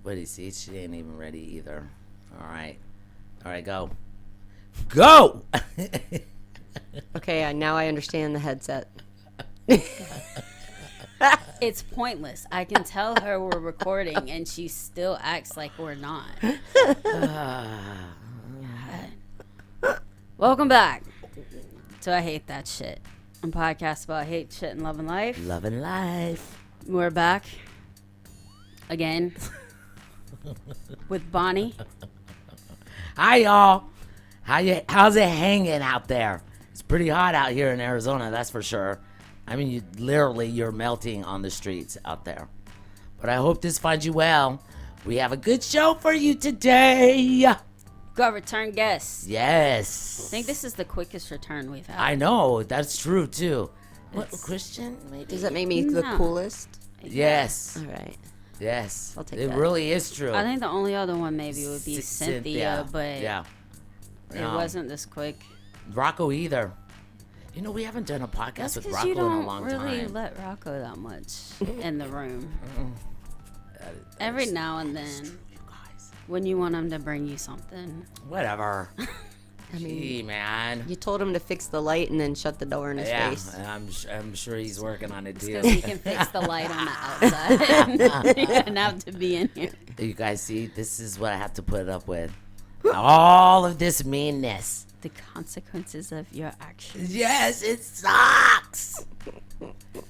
What do you see? She ain't even ready either. All right, go. Go! Okay, now I understand the headset. It's pointless. I can tell her we're recording, and she still acts like we're not. Welcome back to I Hate That Shit, a podcast about hate, shit, and love and life. Loving life. We're back again with Bonnie. Hi, y'all. How's it hanging out there? It's pretty hot out here in Arizona, that's for sure. I mean, you're melting on the streets out there. But I hope this finds you well. We have a good show for you today. Got return guests. Yes. I think this is the quickest return we've had. I know, that's true too. What, Christian? Maybe? Does that make me the coolest? Yes. All right. Yes. I'll take it that. really is true. I think the only other one maybe would be Cynthia, but yeah. it wasn't this quick. Rocco either. You know, we haven't done a podcast That's with because Rocco you don't in a long really time. let Rocco that much in the room. Every now and then, when you want him to bring you something. Whatever. I mean, Gee, man. you told him to fix the light and then shut the door in his face. I'm sure he's working on it too. Because he can fix the light on the outside. He doesn't have to be in here. You guys see, this is what I have to put up with. All of this meanness. The consequences of your actions. Yes, it sucks.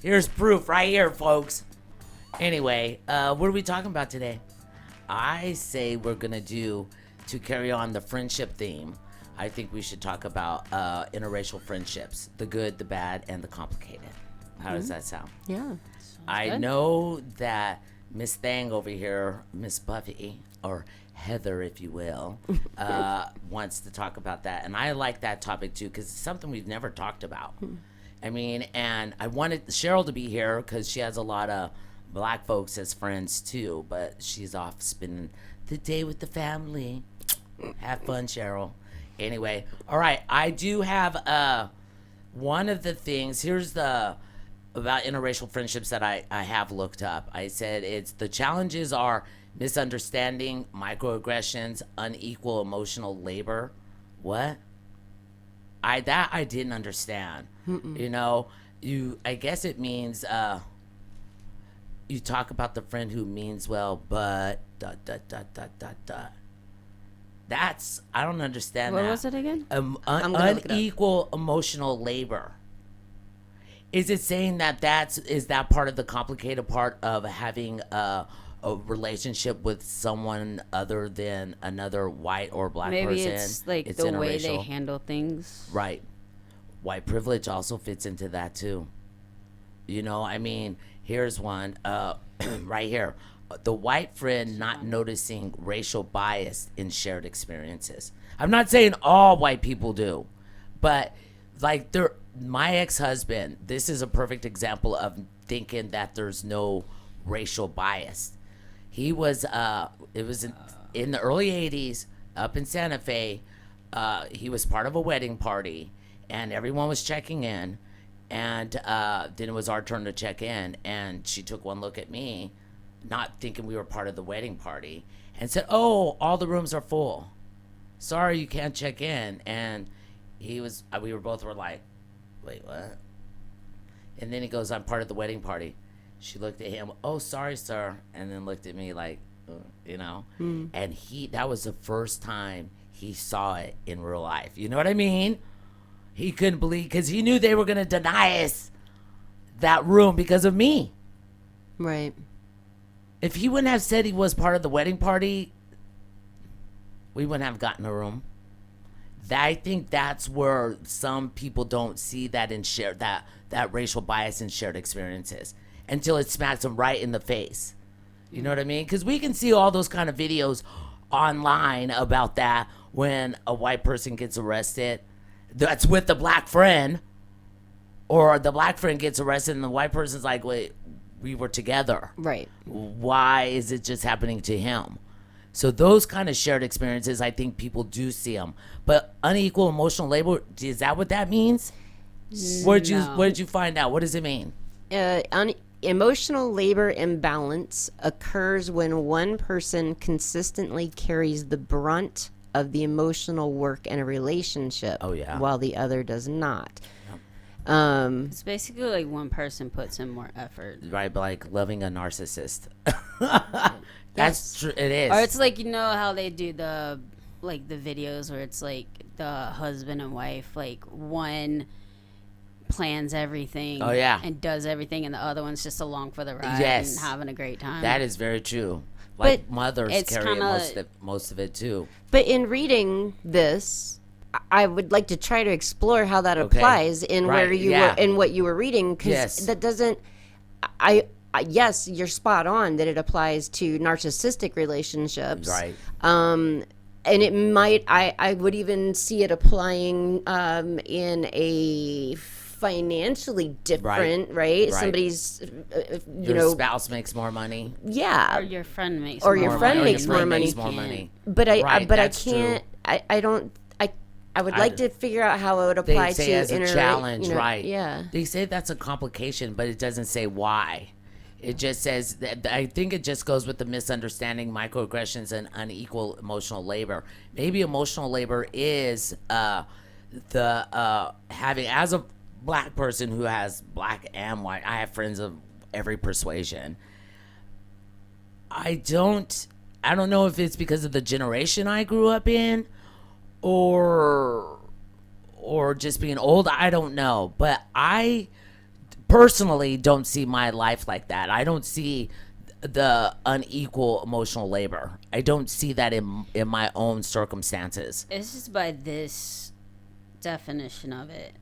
Here's proof right here, folks. Anyway, what are we talking about today? I say we're going to carry on the friendship theme. I think we should talk about interracial friendships, the good, the bad, and the complicated. How does that sound? Yeah. I good. know that Miss Thang over here, Miss Buffy, or Heather, if you will, wants to talk about that. And I like that topic, too, because it's something we've never talked about. I mean, and I wanted Cheryl to be here because she has a lot of black folks as friends, too. But she's off spending the day with the family. Have fun, Cheryl. Anyway, all right. I do have one of the things. Here's the about interracial friendships that I have looked up. I said the challenges are misunderstanding, microaggressions, unequal emotional labor. What? I didn't understand. You know, I guess it means you talk about the friend who means well, but ... That's, I don't understand What that. was it again? I'm gonna look it up. Unequal emotional labor. Is it saying that is that part of the complicated part of having a relationship with someone other than another white or black person? Maybe it's like the way they interracial. handle things. Right. White privilege also fits into that too. You know, I mean, here's one right here. The white friend not noticing racial bias in shared experiences. I'm not saying all white people do, but like my ex-husband, this is a perfect example of thinking that there's no racial bias. He was, it was in the early 80s up in Santa Fe. He was part of a wedding party and everyone was checking in. And then it was our turn to check in. And she took one look at me, not thinking we were part of the wedding party, and said, "Oh, all the rooms are full. Sorry, you can't check in." And we were like, "Wait, what?" And then he goes, "I'm part of the wedding party." She looked at him, "Oh, sorry, sir," and then looked at me like, you know. And that was the first time he saw it in real life. You know what I mean? He couldn't believe, because he knew they were going to deny us that room because of me. Right. If he wouldn't have said he was part of the wedding party, we wouldn't have gotten a room. I think that's where some people don't see that in that racial bias in shared experiences until it smacks them right in the face. You know what I mean? Because we can see all those kind of videos online about that when a white person gets arrested. That's with the black friend, or the black friend gets arrested and the white person's like, "Wait, we were together. Right. Why is it just happening to him?" So those kind of shared experiences, I think people do see them. But unequal emotional labor, is that what that means? Where did you find out? What does it mean? emotional labor imbalance occurs when one person consistently carries the brunt of the emotional work in a relationship, Oh, yeah. while the other does not. It's basically like one person puts in more effort. Right, like loving a narcissist. That's true. It is. Or it's like, you know how they do the videos where it's like the husband and wife, like one plans everything. Oh, yeah. And does everything, and the other one's just along for the ride Yes. and having a great time. That is very true. Like But mothers it's carry kinda- most of it too. But in reading this, I would like to try to explore how that applies in Right, where you yeah. were in what you were reading, because Yes. that doesn't. Yes, you're spot on that it applies to narcissistic relationships, Right. And it might. I would even see it applying in a financially different, right? Right. Somebody's, Your spouse makes more money. yeah, or your friend makes Or more your friend money. makes more money. Makes more money. But I Right, but I that's true. can't. I don't. I would like to figure out how it would They apply say to as a challenge, right? Yeah. They say that's a complication, but it doesn't say why. It just says that I think it just goes with the misunderstanding, microaggressions, and unequal emotional labor. Maybe emotional labor is the having, as a black person who has black and white. I have friends of every persuasion. I don't know if it's because of the generation I grew up in, or just being old. I don't know, but I personally don't see my life like that. I don't see the unequal emotional labor. I don't see that in my own circumstances. It's just by this definition of it.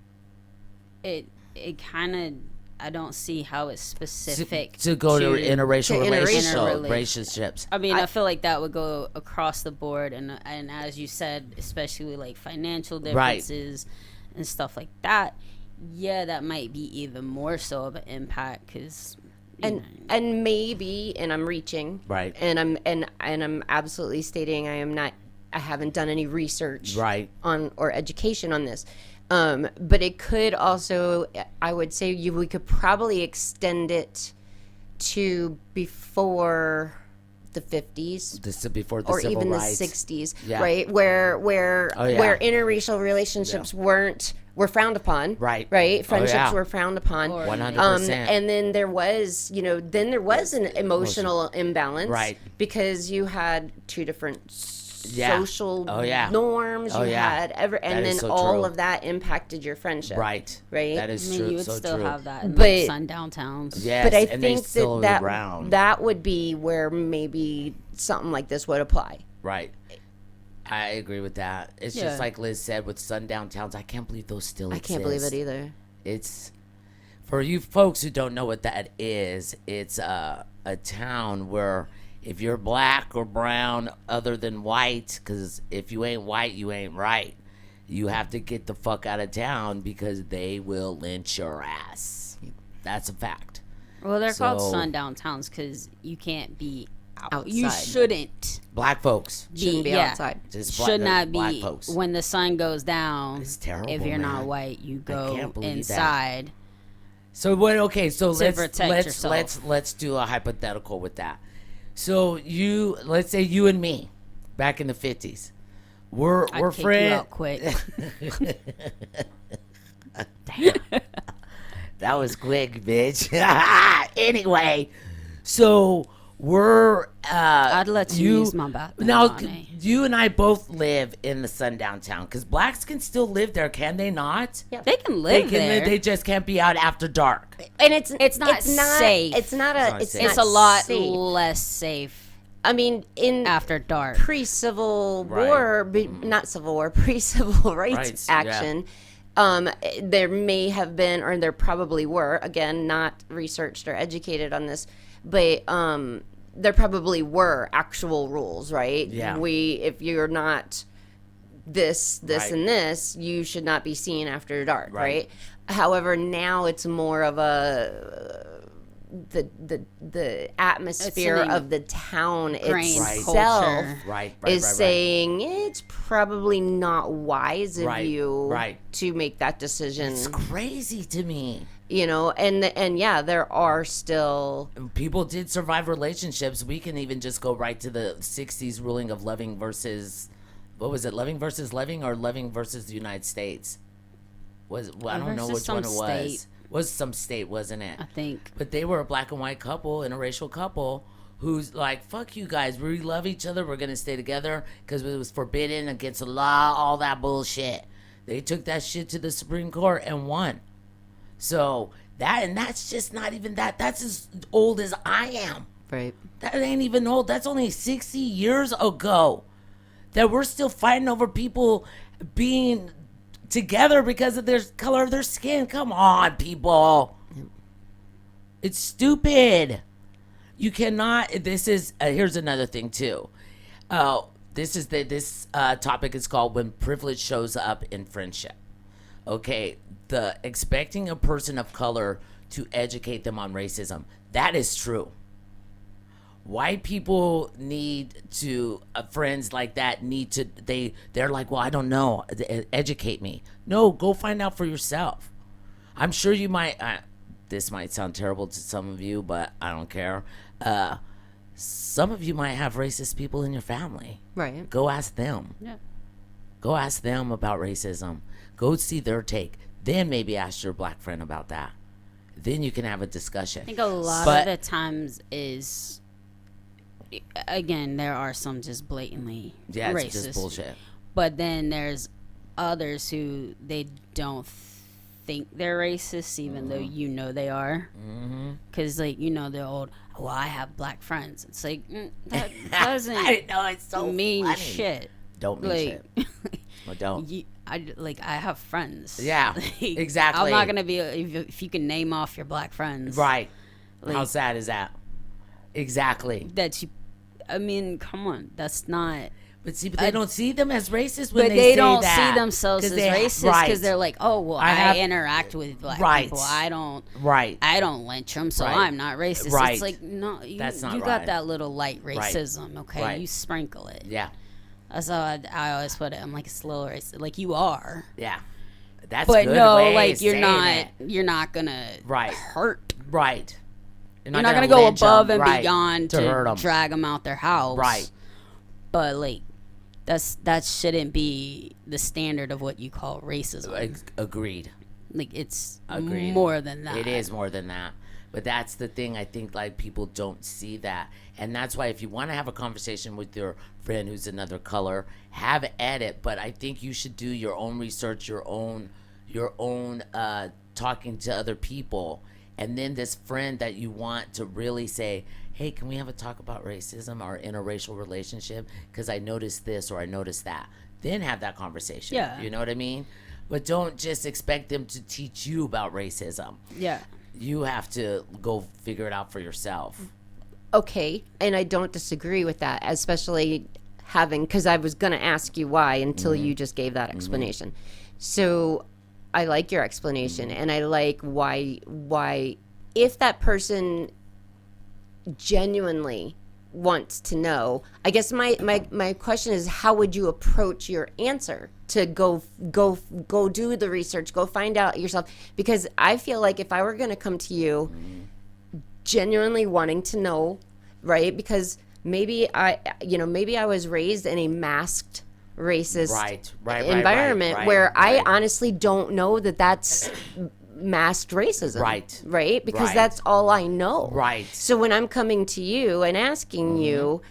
It kind of, I don't see how it's specific to go to interracial to interracial relationships. I mean, I feel like that would go across the board, and as you said, especially like financial differences and stuff like that. Yeah, that might be even more so of an impact, because And maybe, and I'm reaching, Right. and I'm absolutely stating I haven't done any research, Right. on or education on this. But it could also, I would say, we could probably extend it to before the 50s. This is before the Or civil even rights. the 60s, Yeah. right? Where Oh, yeah. where interracial relationships were frowned upon, Right. Right, Oh, friendships yeah. were frowned upon, 100%. and then there was, an emotional imbalance, Right. Because you had two different Yeah. social Oh, yeah. norms. Oh, You yeah. had and That is then so all true. of that impacted your friendship, Right. Right? That is I mean, true. you would so still true. have that in But- like sundown towns. Yes, But I and they think still that around. that would be where maybe something like this would apply. Right. I agree with that. It's Yeah. just like Liz said with sundown towns. I can't believe those still I exist. can't believe it either. It's, for you folks who don't know what that is, it's a town where if you're black or brown other than white, because if you ain't white, you ain't right. You have to get the fuck out of town because they will lynch your ass. That's a fact. Well, they're called So- sundown towns because you can't be Outside. You shouldn't Black folks. Shouldn't be outside. Just should not black be folks. when the sun goes down. It's terrible, If you're man. not white, you go can't believe that. inside. So what? Okay, so protect yourself. let's do a hypothetical with that. So let's say you and me, back in the 50s, we're I'd kick you friends. out quick. That was quick, bitch. Anyway, so we're I'd let you use my bathroom. Now, honey. you and I both live in the sundown town because blacks can still live there, can they not? Yeah. They can They live can. there. They just can't be out after dark. And it's not safe. It's not a. not It's, safe. not it's a lot safe. less safe I mean, in after dark. pre-Civil Right. War, not Civil War, pre-Civil rights Rights, yeah. action, there may have been, or there probably were. Again, not researched or educated on this, but there probably were actual rules, right? Yeah. If you're not this, Right. and this, you should not be seen after dark, Right. right? However, now it's more of a the atmosphere It's an of the town ingrained itself culture. Right. is saying it's probably not wise of Right, you right. to make that decision. It's crazy to me. you know, and yeah, there are still People did survive relationships. We can even just go right to the 60s ruling of loving versus, what was it, loving versus loving, or loving versus the United States? I don't know which one it was. Was some state, wasn't it? I think. But they were a black and white couple, interracial couple, who's like, fuck you guys, we love each other, we're gonna stay together because it was forbidden against the law, all that bullshit. They took that shit to the Supreme Court and won. So that's just not even that. That's as old as I am. right. That ain't even old. That's only 60 years ago that we're still fighting over people being together because of their color of their skin. Come on, people. It's stupid. You cannot. This is here's another thing too. This topic is called when privilege shows up in friendship. Okay, the expecting a person of color to educate them on racism, that is true. White people need to friends like that need to they're like, well, I don't know, educate me. No, go find out for yourself. I'm sure you might this might sound terrible to some of you, but I don't care. Some of you might have racist people in your family. Right. Go ask them. Yeah. Go ask them about racism. Go see their take. Then maybe ask your black friend about that. Then you can have a discussion. I think a lot of the times is, again, there are some just blatantly racist. It's just bullshit. But then there's others who they don't think they're racist, even though you know they are. Because, like, you know, they're old. Well, I have black friends. It's like, that doesn't I know, it's so mean funny. shit. Don't mean Like, shit. Well, don't. I have friends. Yeah, Like, exactly. I'm not gonna be if you can name off your black friends, Right. Like, How sad is that? Exactly. that you. I mean, come on, that's not. But see, but they don't see them as racist when But they they say don't that. see themselves 'Cause as they- racist right. because they're like, oh well, I interact with black Right. people. I don't Right. lynch them, so Right. I'm not racist. Right. It's like no, That's not you right. got that little light racism, okay? Right. You sprinkle it. Yeah. That's how I always put it. I'm like, it's a little racist. Like you are. Yeah. That's But good no, way like of you're saying not. it. You're not gonna Right. hurt. Right. You're not gonna go lynch 'em, above and right, beyond hurt to 'em. drag them out their house. Right. But like, that shouldn't be the standard of what you call racism. Agreed. Like it's Agreed. more than that. It is more than that. But that's the thing. I think like people don't see that. And that's why if you want to have a conversation with your friend who's another color, have at it. But I think you should do your own research, your own talking to other people. And then this friend that you want to really say, hey, can we have a talk about racism or interracial relationship? Because I noticed this or I noticed that. Then have that conversation. Yeah. You know what I mean? But don't just expect them to teach you about racism. Yeah. You have to go figure it out for yourself. Okay, and I don't disagree with that, especially having, because I was going to ask you why until you just gave that explanation. So I like your explanation, and I like why if that person genuinely wants to know, I guess my question is, how would you approach your answer to go do the research, go find out yourself? Because I feel like if I were going to come to you genuinely wanting to know, right? Because maybe I was raised in a masked racist environment where I honestly don't know that that's masked racism, right? Because that's all I know, right? So when I'm coming to you and asking you,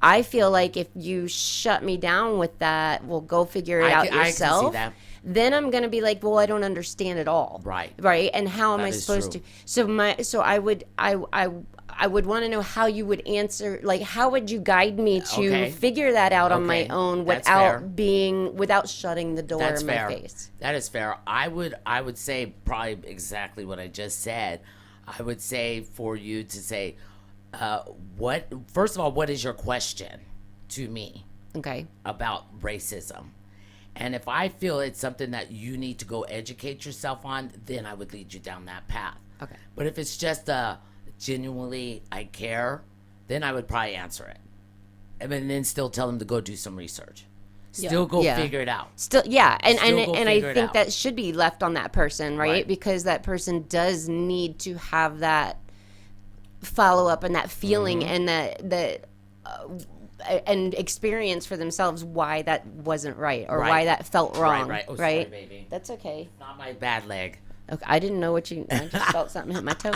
I feel like if you shut me down with that, well, go figure it out yourself. I can see that. Then I'm gonna be like, well, I don't understand it all, right? And how am I supposed to? So I would want to know how you would answer, like how would you guide me to figure that out on my own without shutting the door in my face. That is fair. I would say probably exactly what I just said. I would say for you to say, first of all, what is your question to me? Okay. About racism. And if I feel it's something that you need to go educate yourself on, then I would lead you down that path. Okay. But if it's just genuinely I care, then I would probably answer it. And then still tell them to go do some research. Still go Yeah. figure it out. Still, yeah, and Still go and I figure it think out. that should be left on that person, right? Right. Because that person does need to have that follow up and that feeling Mm-hmm. and that and experience for themselves why that wasn't right or Right. why that felt wrong, Right. Oh, right? sorry, baby. That's okay. Not my bad leg. Okay, I didn't know what you. I just felt something hit my toe.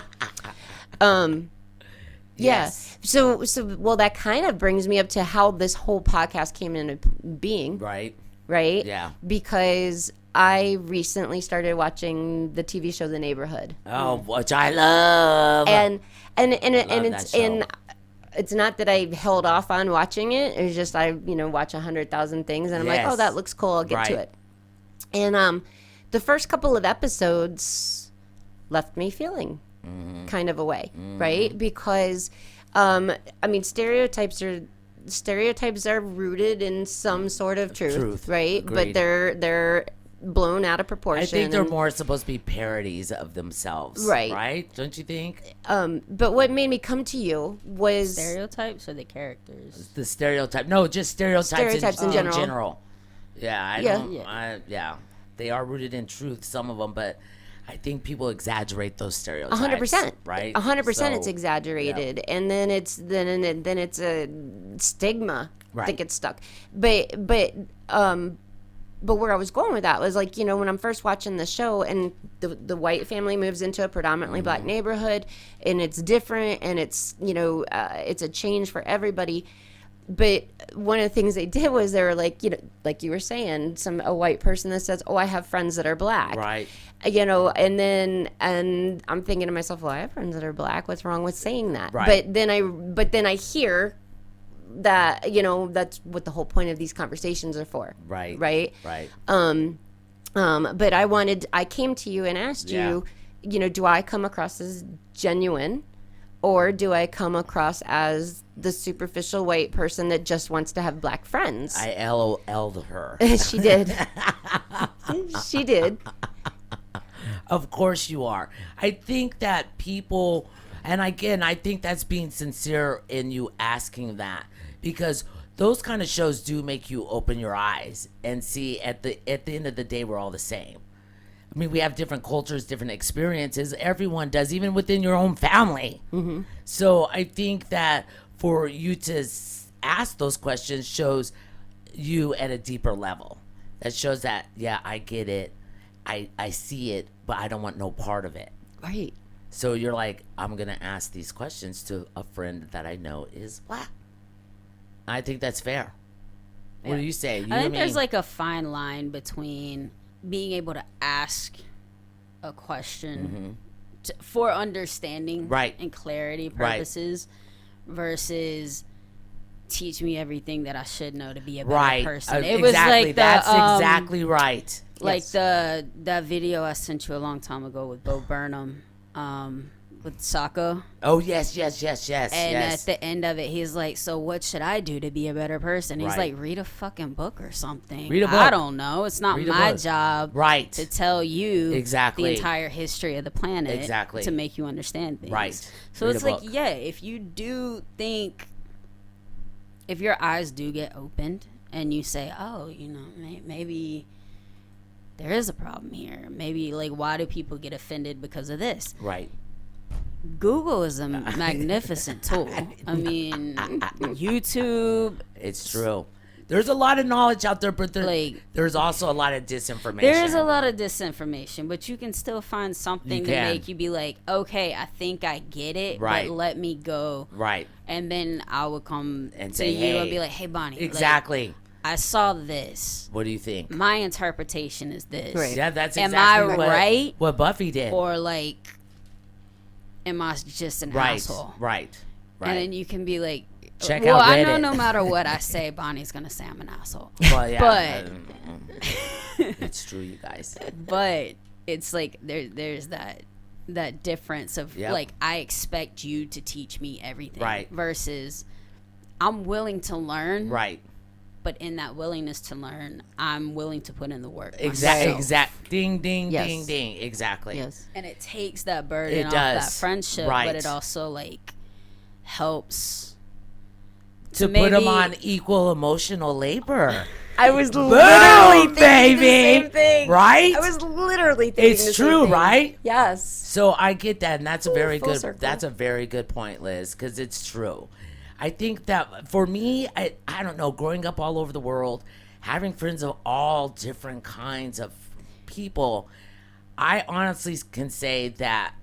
Yeah. Yes. So well, that kind of brings me up to how this whole podcast came into being, Right. right? Yeah. Because I recently started watching the TV show The Neighborhood, Oh, which I love. and that it's show. and it's not that I held off on watching it. It's just I watch 100,000 things, and I'm like, Yes. oh, that looks cool. I'll get to Right. it. And the first couple of episodes left me feeling kind of a way, right? Because I mean, stereotypes are rooted in some sort of truth. Right? But Agreed. they're blown out of proportion. I think they're and- more supposed to be parodies of themselves. Right. Right? Don't you think? But what made me come to you was Stereotypes or the characters? The stereotype. No, just stereotypes in general. Yeah, I Yeah. don't. Yeah. They are rooted in truth, some of them, but I think people exaggerate those stereotypes. 100%, Right? 100%. It's So, exaggerated, and then it's a stigma that Right. gets stuck. But where I was going with that was like, when I'm first watching the show and the white family moves into a predominantly Mm-hmm. black neighborhood, and it's different, and it's it's a change for everybody. But one of the things they did was they were like, like you were saying, a white person that says, "Oh, I have friends that are black." Right. And I'm thinking to myself, well, I have friends that are black. What's wrong with saying that? Right. But then I hear that, that's what the whole point of these conversations are for. Right. Right. Right. But I came to you and asked you, do I come across as genuine, or do I come across as the superficial white person that just wants to have black friends? I LOL'd her. She did. She did. Of course you are. I think that people, and again, I think that's being sincere in you asking that, because those kind of shows do make you open your eyes and see at the end of the day, we're all the same. I mean, we have different cultures, different experiences. Everyone does, even within your own family. Mm-hmm. So I think that for you to ask those questions shows you at a deeper level. That shows that, yeah, I get it. I see it, but I don't want no part of it. Right. So you're like, I'm going to ask these questions to a friend that I know is black. I think that's fair. What do you say? You I think mean? there's like a fine line between being able to ask a question for understanding Right. and clarity Right. purposes versus teach me everything that I should know to be a better right. person. Exactly. It was like That's exactly right. like Yes. that video I sent you a long time ago with Bo Burnham, with Sokka. Oh, yes. And yes. at the end of it, he's like, so what should I do to be a better person? He's Right. like, read a fucking book or something. Read a I book. don't know. It's not Read a my book. job Right. to tell you Exactly. the entire history of the planet Exactly. to make you understand things. Right. So Read it's a like, book. yeah, if you do think, if your eyes do get opened and you say, oh, maybe there is a problem here. Maybe, like, why do people get offended because of this? Right. Google is a magnificent tool. I mean, YouTube. It's true. There's a lot of knowledge out there, but there's also a lot of disinformation. There's a lot of disinformation, but you can still find something You to can. make you be like, okay, I think I get it, Right. but let me go. Right. And then I would come And to say, you hey. and be like, hey, Bonnie. like, Exactly. I saw this. What do you think? My interpretation is this. Right. Yeah, that's Am exactly I what, right? what Buffy did. Or, like, am I just an right. asshole? Right. Right. And then you can be like, Check well, out I know Reddit. no matter what I say, Bonnie's going to say I'm an asshole. Well, yeah, But it's true, you guys. but it's like there's that difference of Yep. like, I expect you to teach me everything, Right. versus I'm willing to learn, Right. but in that willingness to learn, I'm willing to put in the work Exactly. myself. Ding, ding, Yes. ding, ding. Exactly. Yes. And it takes that burden It off does. that friendship, Right. but it also like helps To put them on equal emotional labor. I was literally thinking baby. the same thing. Right? I was literally thinking It's the same true, thing. right? Yes. So I get that, and that's a very full good. circle. That's a very good point, Liz, because it's true. I think that for me, I don't know, growing up all over the world, having friends of all different kinds of people, I honestly can say that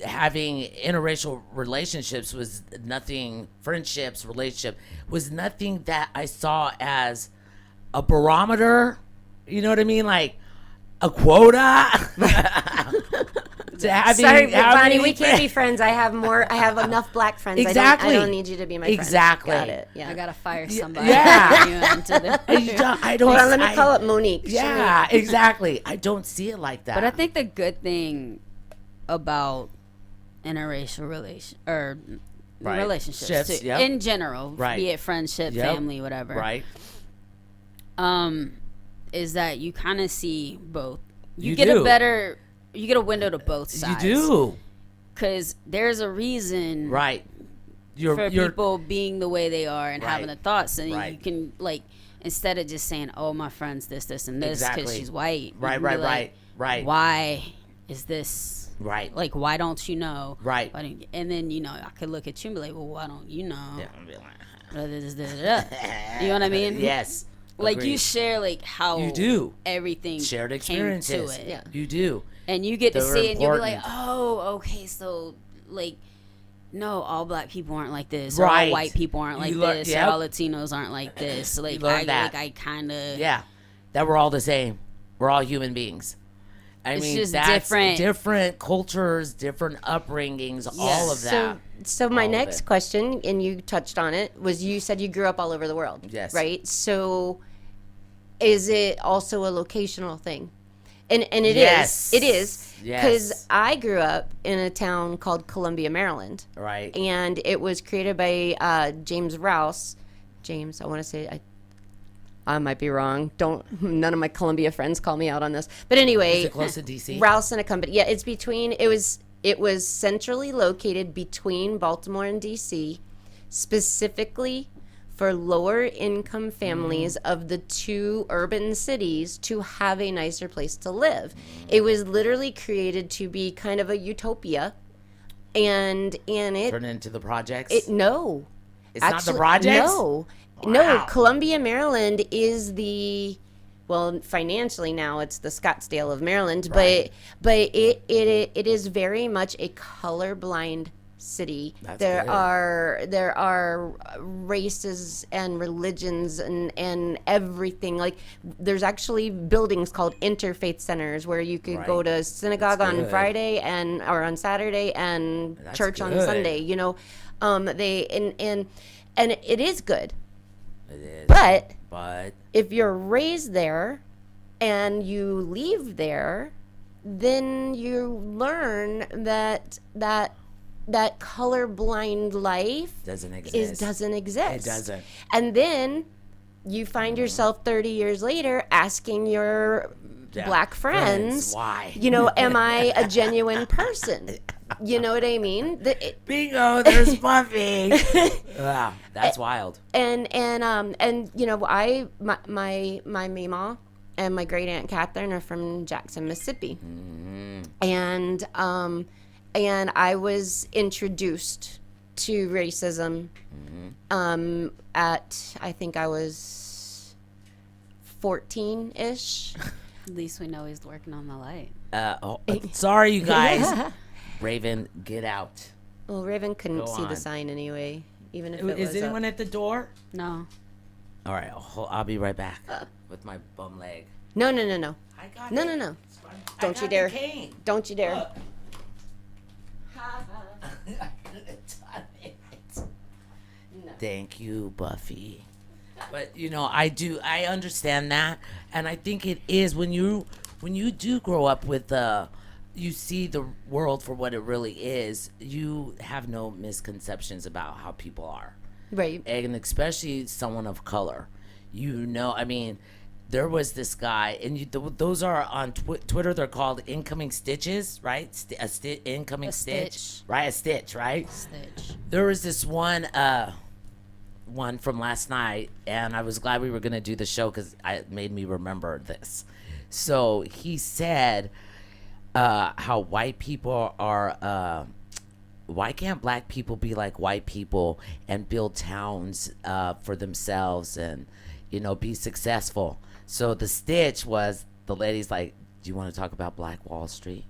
having interracial relationships was nothing. Relationship was nothing that I saw as a barometer. You know what I mean, like a quota. To having, Sorry, but how Bonnie, many we can't be friends- friends. I have enough black friends. Exactly. I don't need you to be my Exactly. friend. Got it. Yeah. I gotta fire somebody. Yeah. I don't. Hold on, let me I- call up Monique. Yeah, exactly. I don't see it like that. But I think the good thing about interracial Right. relationships Shifts, too, yep. in general, Right. be it friendship, Yep. family, whatever, right. is that you kind of see both. You get do. you get a window to both sides. You do. Because there's a reason Right. for people being the way they are and Right. having the thoughts, and Right. you can like, instead of just saying, "Oh, my friend's this, and this," because Exactly. she's white. you Right, can right, be like, right. Why is this? Right. Like, why don't you know? Right. Why don't you, and then I could look at you and be like, "Well, why don't you know?" Yeah, I'm be like, You know what I mean? Yes. Like you Agreed. share like how You do. everything Shared came experiences. to it. Yeah. You do. And you get to They're see it and you'll be like, important. oh, okay, so like, no, all black people aren't like this, or Right. all white people aren't like You learn- this, yep. or all Latinos aren't like this. So, like, learn that. I kind of, Yeah. That we're all the same. We're all human beings. I It's mean, just that's different. different cultures, different upbringings, all of that. So my All of next it. question, and you touched on it, was you said you grew up all over the world. Yes. Right? So is it also a locational thing? And it is. Yes. It is. Because Yes. I grew up in a town called Columbia, Maryland. Right. And it was created by James Rouse. James, I want to say, I might be wrong. None of my Columbia friends call me out on this. But anyway, Is it close to DC? Rouse and a company. Yeah, it's between. It was centrally located between Baltimore and DC, specifically for lower income families of the two urban cities to have a nicer place to live. It was literally created to be kind of a utopia, and it Turn it into the projects? no. It's not the projects? No. Wow. No, Columbia, Maryland is financially now it's the Scottsdale of Maryland, Right. but it is very much a colorblind city. That's there good. there are races and religions and everything. Like there's actually buildings called interfaith centers where you could go Right. to synagogue That's on good. Friday or on Saturday and That's church on good. Sunday. They and it is good. It is. But if you're raised there and you leave there, then you learn that colorblind life doesn't exist. doesn't exist. It doesn't. And then you find yourself 30 years later asking your Yeah. black friends, why? am I a genuine person? You know what I mean? Bingo, there's Buffy. Wow, that's wild. And my Mima and my great aunt Catherine are from Jackson, Mississippi, and I was introduced to racism at I think I was 14-ish. at least we know he's working on the light. Sorry, you guys. Raven, get out. Well, Raven couldn't Go see the on. sign anyway, even if it Is was anyone at the door? No, All right, I'll be right back with my bum leg. No. I got No, it. no, no. It's fine. I Don't got you the dare. cane. Don't you dare. Look. I could have done it. Thank you, Buffy. But I understand that, and I think it is when you do grow up with you see the world for what it really is. You have no misconceptions about how people are, Right. and especially someone of color. I mean, there was this guy, and those are on Twitter. They're called incoming stitches, right? Incoming A stitch, stitch. right? A stitch, right? Stitch. There was this one one from last night, and I was glad we were going to do the show because it made me remember this. So he said how white people are. Why can't black people be like white people and build towns for themselves and, be successful? So the stitch was the lady's like, do you want to talk about Black Wall Street?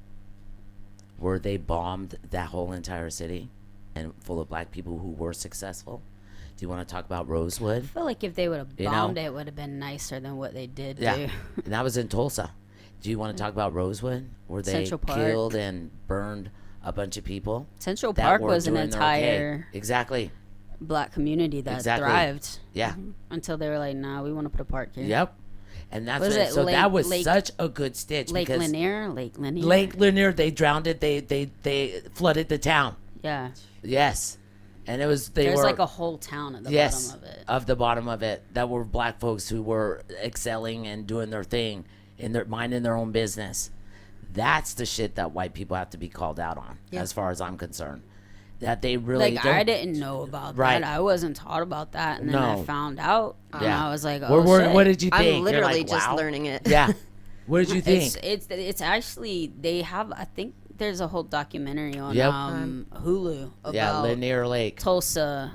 Where they bombed that whole entire city and full of black people who were successful? Do you want to talk about Rosewood? I feel like if they would have bombed it would have been nicer than what they did do. And that was in Tulsa. Do you want to talk about Rosewood? Where they Central Park. killed and burned a bunch of people? Central that Park were was an doing their entire Exactly. black community that thrived. Yeah. Until they were like, nah, we want to put a park here. Yep. And that's Was what, it so Lake- that was Lake- such a good stitch. Lake because Lanier. Lake Lanier, they drowned it. They flooded the town. Yeah. Yes. And it was There's like a whole town at the bottom of it. Of the bottom of it, that were black folks who were excelling and doing their thing, minding their own business. That's the shit that white people have to be called out on, as far as I'm concerned. That they really I didn't know about that. I wasn't taught about that, and then I found out, and I was like, "Oh shit!" What did you think? I'm literally like, just wow. learning it. Yeah. What did you think? It's actually they have. I think there's a whole documentary on Yep. Hulu about Lanier Lake, Tulsa,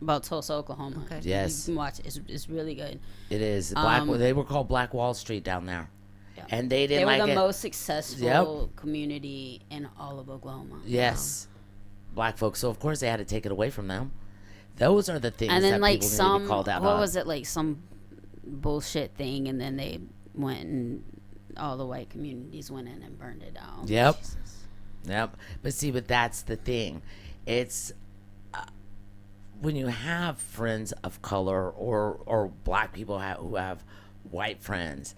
about Tulsa, Oklahoma. Okay. Yes. You can watch it. It's really good. It is. They were called Black Wall Street down there. Yeah. And they didn't They were like the it. most successful community in all of Oklahoma. Yes. Black folks. So, of course, they had to take it away from them. Those are the things And then that like people need to be called out what on. was it, like some bullshit thing, and then they went and all the white communities went in and burned it down. Yep. Yep. But that's the thing. It's when you have friends of color or black people who have white friends,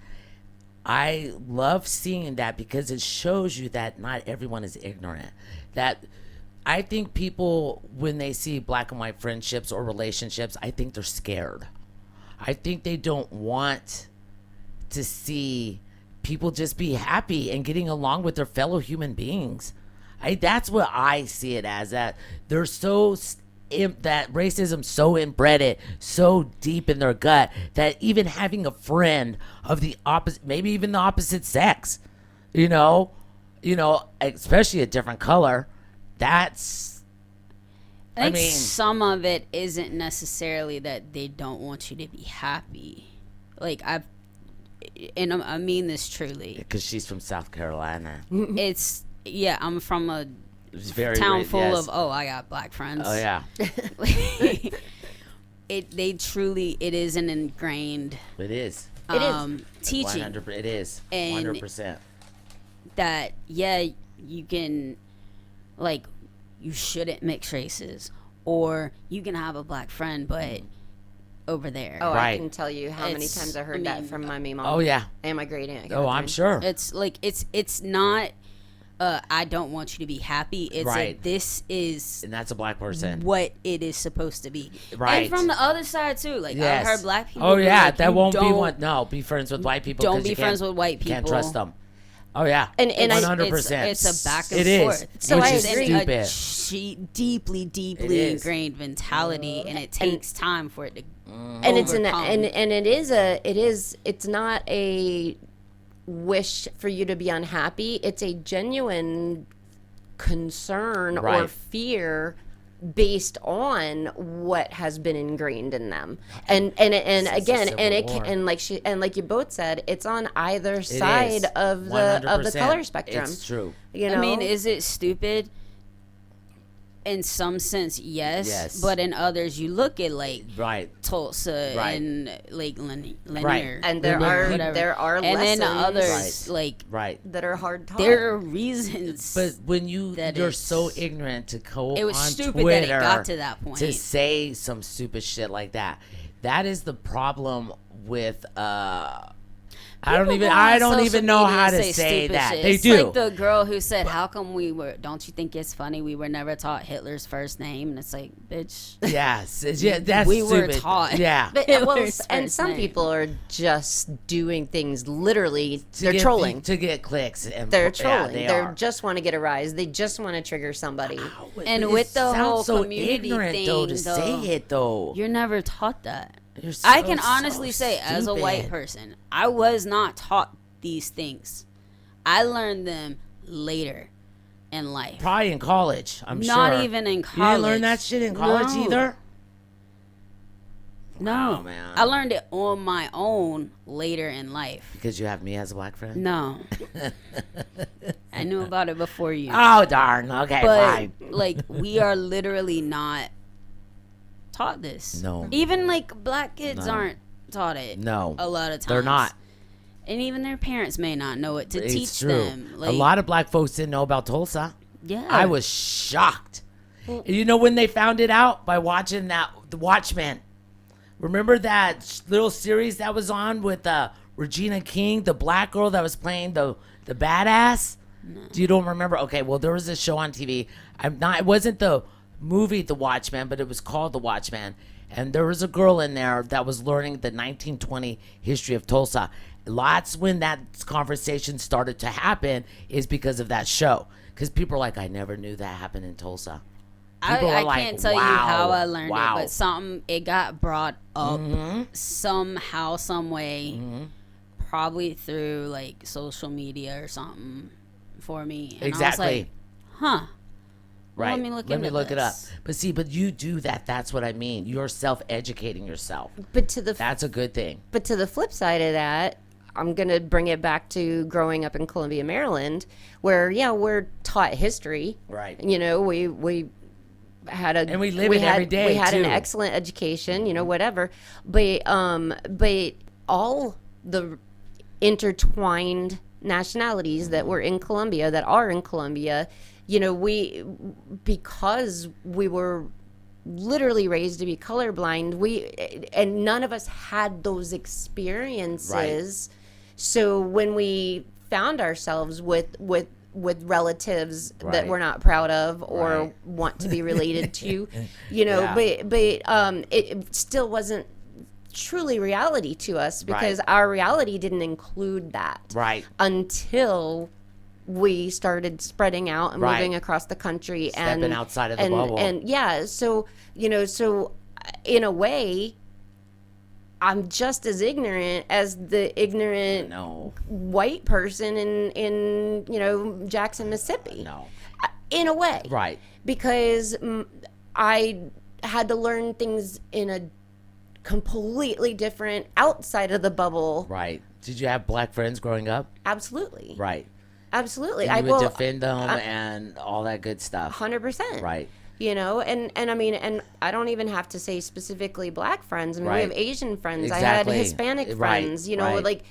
I love seeing that because it shows you that not everyone is ignorant. That I think people, when they see black and white friendships or relationships, I think they're scared. I think they don't want to see people just be happy and getting along with their fellow human beings. That's what I see it as, that they're so that racism so inbred, so deep in their gut, that even having a friend of the opposite, maybe even the opposite sex, especially a different color, I think mean, some of it isn't necessarily that they don't want you to be happy. Like I mean this truly. because she's from South Carolina. I'm from a It's very town full yes. of I got black friends. Oh yeah, it is an ingrained it is. teaching. 100%, it is. And 100%. That you can, like, you shouldn't mix races, or you can have a black friend but over there. Oh, Right. I can tell you how many times I heard that from my mom. Oh yeah. And my great aunt. Oh, I'm sure. It's like it's not I don't want you to be happy. It's Right. this is And that's a black person. what it is supposed to be. Right. And from the other side too. Like Yes. I've heard black people Oh be yeah, like, that you won't be don't- one. No, be friends with white people. Don't 'cause be you friends can't- with white Can't people. trust them. Oh yeah. And I- 100%. It's a back and It is. forth. So which I is agree. stupid. Deeply It is. ingrained mentality, and it takes time for it to. and it's overcome. it's not a wish for you to be unhappy. It's a genuine concern or Right. fear based on what has been ingrained in them. And again, Civil and War. like you both said, it's on either side is. of the 100%. color spectrum. It's true. You know? I mean, is it stupid? In some sense, yes. Yes. But in others, you look at like Right. Tulsa Right. and Lake Lanier, Right. And there are and then lessons others like Right. that are hard taught. there are reasons. But when you're it's- so ignorant to go It was on stupid Twitter that it got to that point. to say some stupid shit like that, that is the problem with I don't People even. go on I don't social even know media how and to say say stupid that. shit. They It's do. like the girl who said, "How come we were? Don't you think it's funny? We were never taught Hitler's first name." And it's like, bitch. Yes. Yeah. That's We were stupid. taught. Yeah. But, well, Hitler's and first some name. people are just doing things literally. They're get trolling. to get clicks. And They're yeah, trolling. they They are. just want to get a rise. They just want to trigger somebody. And It with the sounds whole so community ignorant, thing, though, to say it though. You're never taught that. You're I so, can honestly so say, as a white stupid. person, I was not taught these things. I learned them later in life. Probably in college. I'm sure. Not even in You college. didn't learn that shit in college No. either. No, Wow, man. I learned it on my own later in life. Because you have me as a black friend. No, I knew about it before you. Oh darn. Okay, But fine. like, we are literally not taught this. No. Even like black kids No. aren't taught it. No. A lot of times They're not. and even their parents may not know it to It's teach true. them. Like, A lot of black folks didn't know about Tulsa. yeah, I was shocked. You know when they found it out? By watching that The Watchmen. Remember that little series that was on with Regina King, the black girl that was playing the badass? No. You don't remember? Okay, well there was a show on TV. It wasn't the movie The Watchmen, but it was called The Watchmen. And there was a girl in there that was learning the 1920 history of Tulsa. Lots when that conversation started to happen is because of that show. Because people are like, I never knew that happened in Tulsa. People I are like, can't tell you wow, how I learned wow. it, but it got brought up somehow, some way, probably through like social media or something for me. And Exactly. I was like, huh. Right. Let me look it up. this. But see, you do that. That's what I mean. You're self-educating yourself. But to the That's a good thing. But to the flip side of that, I'm going to bring it back to growing up in Columbia, Maryland, where, yeah, we're taught history. Right. You know, we had a And we live it every day, We had an too. excellent education, you know, whatever. But all the intertwined nationalities that were in Columbia, that are in Columbia, you know, because we were literally raised to be colorblind, and none of us had those experiences. Right. So when we found ourselves with relatives that Right. we're not proud of or Right. want to be related to, you know, Yeah. but it still wasn't truly reality to us because Right. our reality didn't include that Right. until we started spreading out and Right. moving across the country Stepping outside of the bubble. and yeah, so you know, so in a way I'm just as ignorant as the ignorant No. white person in you know, Jackson, Mississippi. No. In a way. Right. Because I had to learn things in a completely different outside of the bubble. Right. Did you have black friends growing up? Absolutely. Right. Absolutely. And you would defend them and all that good stuff. 100%. Right. You know, and I mean, and I don't even have to say specifically black friends. I mean, Right. we have Asian friends. Exactly. I had Hispanic Right. friends. You know, Right. like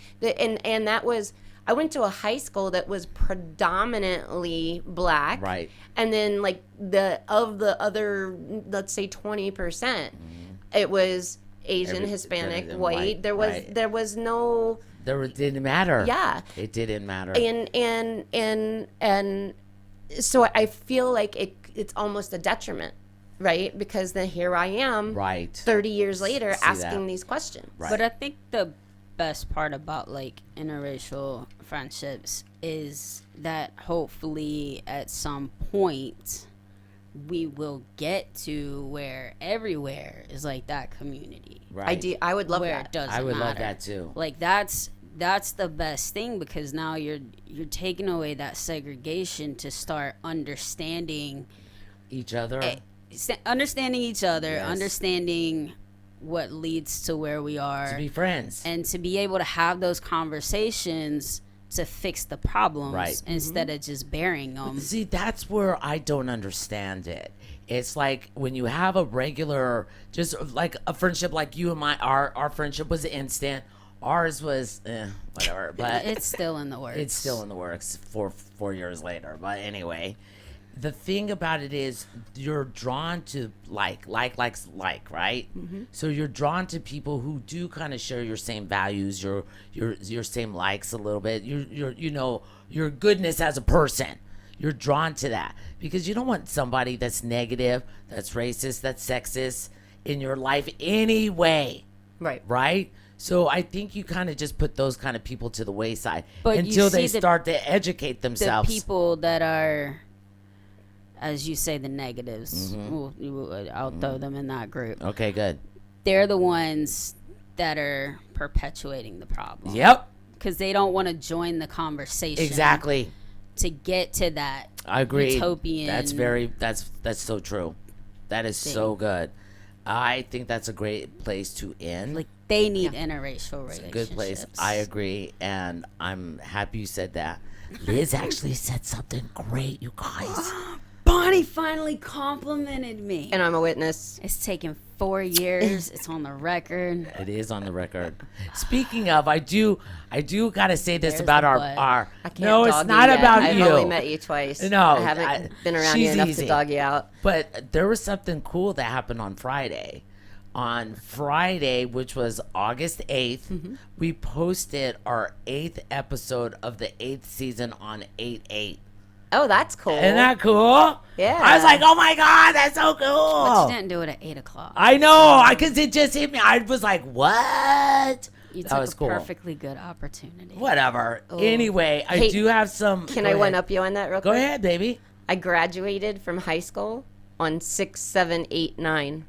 and that was. I went to a high school that was predominantly black. Right. And then like the other, let's say 20%, it was Asian, Hispanic, white. There was no. It didn't matter. Yeah. It didn't matter. And so I feel like it's almost a detriment, right? Because then here I am, Right. 30 years later, See asking that. these questions. Right. But I think the best part about like interracial friendships is that hopefully at some point we will get to where everywhere is like that community. Right. I would love where that. it doesn't I would love matter. that too. Like that's the best thing because now you're taking away that segregation to start understanding Each other. understanding each other, Yes. understanding what leads to where we are, To be friends. and to be able to have those conversations to fix the problems Right. instead of just burying them. See, that's where I don't understand it. It's like when you have a regular, just like a friendship like you and our friendship was instant. Ours was whatever, but It's still in the works. it's still in the works 4 years later. But anyway, the thing about it is you're drawn to like, right? So you're drawn to people who do kind of share your same values, your same likes a little bit, your goodness as a person. You're drawn to that because you don't want somebody that's negative, that's racist, that's sexist in your life anyway. Right? So I think you kind of just put those kind of people to the wayside until they start to educate themselves. The people that are, as you say, the negatives, I'll throw them in that group. Okay, good. They're the ones that are perpetuating the problem. Yep. Because they don't want to join the conversation. Exactly. To get to that. I agree. Utopian. That's so true. That is so good. I think that's a great place to end. Like they need interracial relationships. It's a good place. I agree, and I'm happy you said that. Liz actually said something great, you guys. Bonnie finally complimented me. And I'm a witness. It's taken 4 years. It's on the record. It is on the record. Speaking of, I do gotta say this about our I can't no, it's dog not you yet. about I've you. only met you twice. No, I haven't been around you enough to dog you out. But there was something cool that happened on Friday. On Friday, which was August 8th, we posted our 8th episode of the 8th season on 8/8. Oh, that's cool. Isn't that cool? Yeah. I was like, oh my God, that's so cool. But you didn't do it at 8 o'clock. I know, because it just hit me. I was like, what? You that took was a cool. perfectly good opportunity. Whatever. Oh. Anyway, I Hey, do have some. Can I one up you on that real quick? Go ahead, baby. I graduated from high school on 6, 7, 8, 9.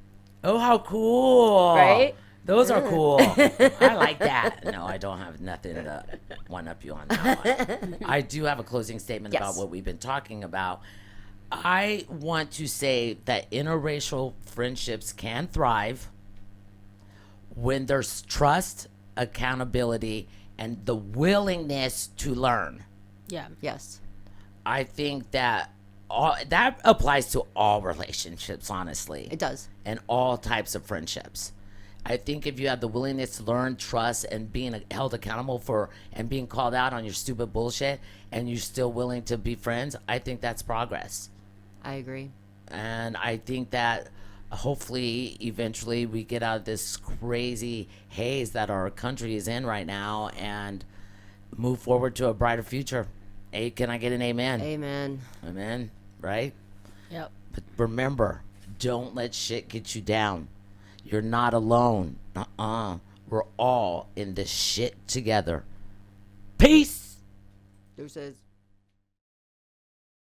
Oh, how cool. Right? Those are cool. I like that. No, I don't have nothing to one up you on that one. I do have a closing statement Yes. about what we've been talking about. I want to say that interracial friendships can thrive when there's trust, accountability, and the willingness to learn. Yeah. Yes. I think that that applies to all relationships, honestly. It does. And all types of friendships. I think if you have the willingness to learn, trust, and being held accountable for and being called out on your stupid bullshit, and you're still willing to be friends, I think that's progress. I agree. And I think that hopefully, eventually, we get out of this crazy haze that our country is in right now and move forward to a brighter future. Hey, can I get an amen? Amen. Amen. Right? Yep. But remember, don't let shit get you down. You're not alone. We're all in this shit together. Peace. Deuces.